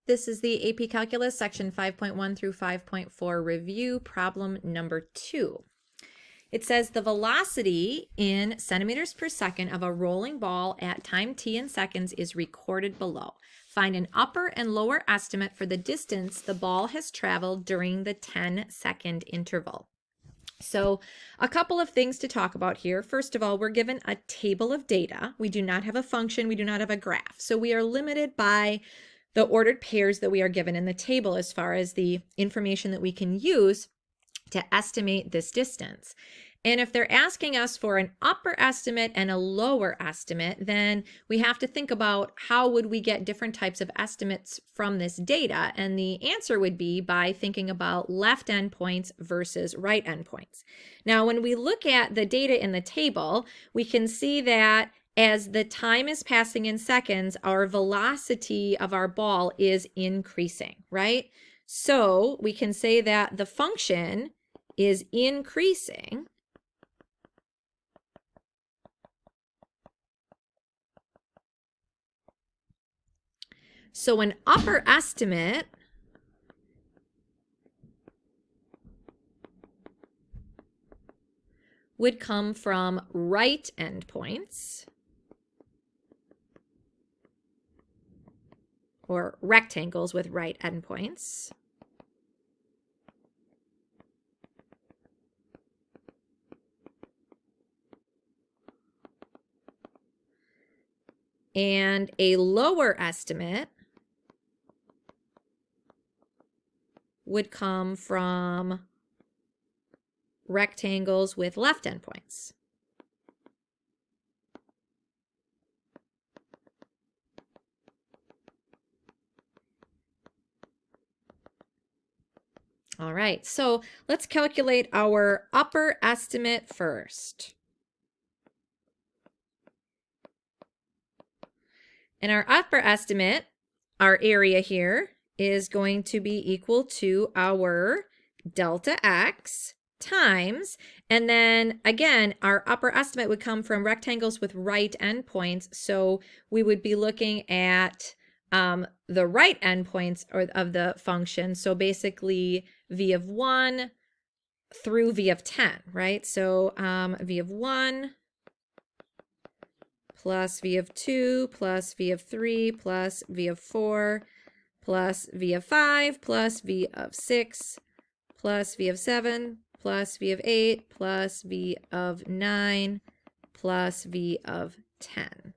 This is the AP Calculus section 5.1 through 5.4 review, problem number 2. It says the velocity in centimeters per second of a rolling ball at time t in seconds is recorded below. Find an upper and lower estimate for the distance the ball has traveled during the 10-second interval. So a couple of things to talk about here. First of all, we're given a table of data. We do not have a function. We do not have a graph. So we are limited by the ordered pairs that we are given in the table as far as the information that we can use to estimate this distance. And if they're asking us for an upper estimate and a lower estimate, then we have to think about how would we get different types of estimates from this data. And the answer would be by thinking about left endpoints versus right endpoints. Now, when we look at the data in the table, we can see that as the time is passing in seconds, our velocity of our ball is increasing, right? So we can say that the function is increasing so an upper estimate would come from right endpoints, or rectangles with right endpoints. And a lower estimate would come from rectangles with left endpoints. All right, so let's calculate our upper estimate first. And our upper estimate, our area here, is going to be equal to our delta x times, and then again, our upper estimate would come from rectangles with right endpoints, so we would be looking at the right endpoints of the function, so basically v of 1 through v of 10, right? So v of 1 plus v of 2 plus v of 3 plus v of 4 plus v of 5 plus v of 6 plus v of 7 plus v of 8 plus v of 9 plus v of 10.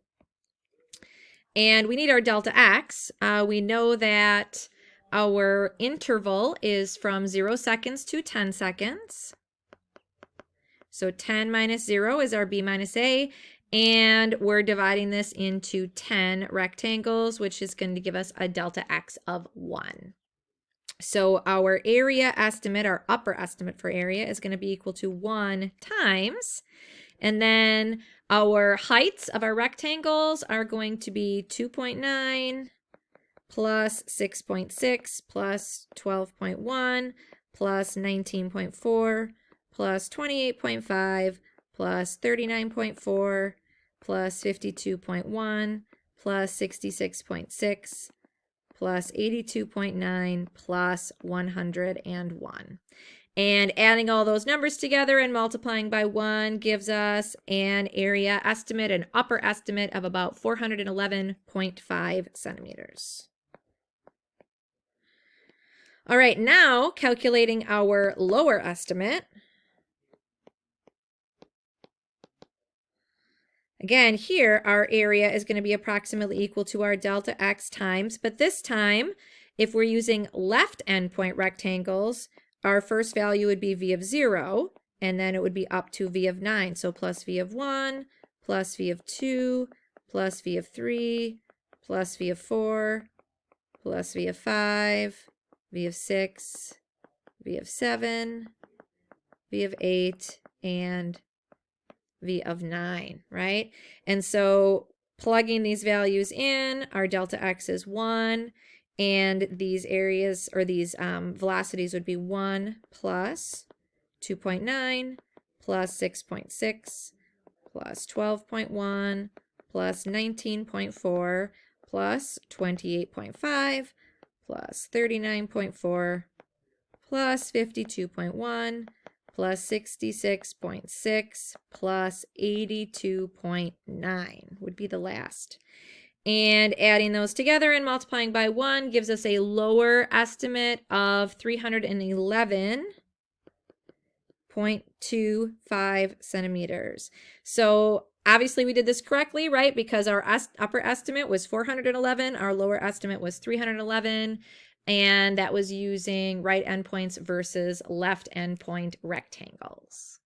And we need our delta x. We know that our interval is from 0 seconds to 10 seconds. So 10 minus 0 is our b minus a. And we're dividing this into 10 rectangles, which is going to give us a delta x of 1. So our area estimate, our upper estimate for area, is going to be equal to 1 times. And then our heights of our rectangles are going to be 2.9 plus 6.6 plus 12.1 plus 19.4 plus 28.5 plus 39.4 plus 52.1 plus 66.6 plus 82.9 plus 101. And adding all those numbers together and multiplying by 1 gives us an area estimate, an upper estimate of about 411.5 centimeters. All right, now calculating our lower estimate. Again, here our area is going to be approximately equal to our delta x times, but this time, if we're using left endpoint rectangles, our first value would be v of 0, and then it would be up to v of 9. So plus v of 1, plus v of 2, plus v of 3, plus v of 4, plus v of 5, v of 6, v of 7, v of 8, and v of 9, right? And so plugging these values in, our delta x is 1, and these areas, or these velocities would be 1 plus 2.9 plus 6.6 plus 12.1 plus 19.4 plus 28.5 plus 39.4 plus 52.1 plus 66.6 plus 82.9 would be the last. And adding those together and multiplying by 1 gives us a lower estimate of 311.25 centimeters. So obviously we did this correctly, right? Because our upper estimate was 411, our lower estimate was 311, and that was using right endpoints versus left endpoint rectangles.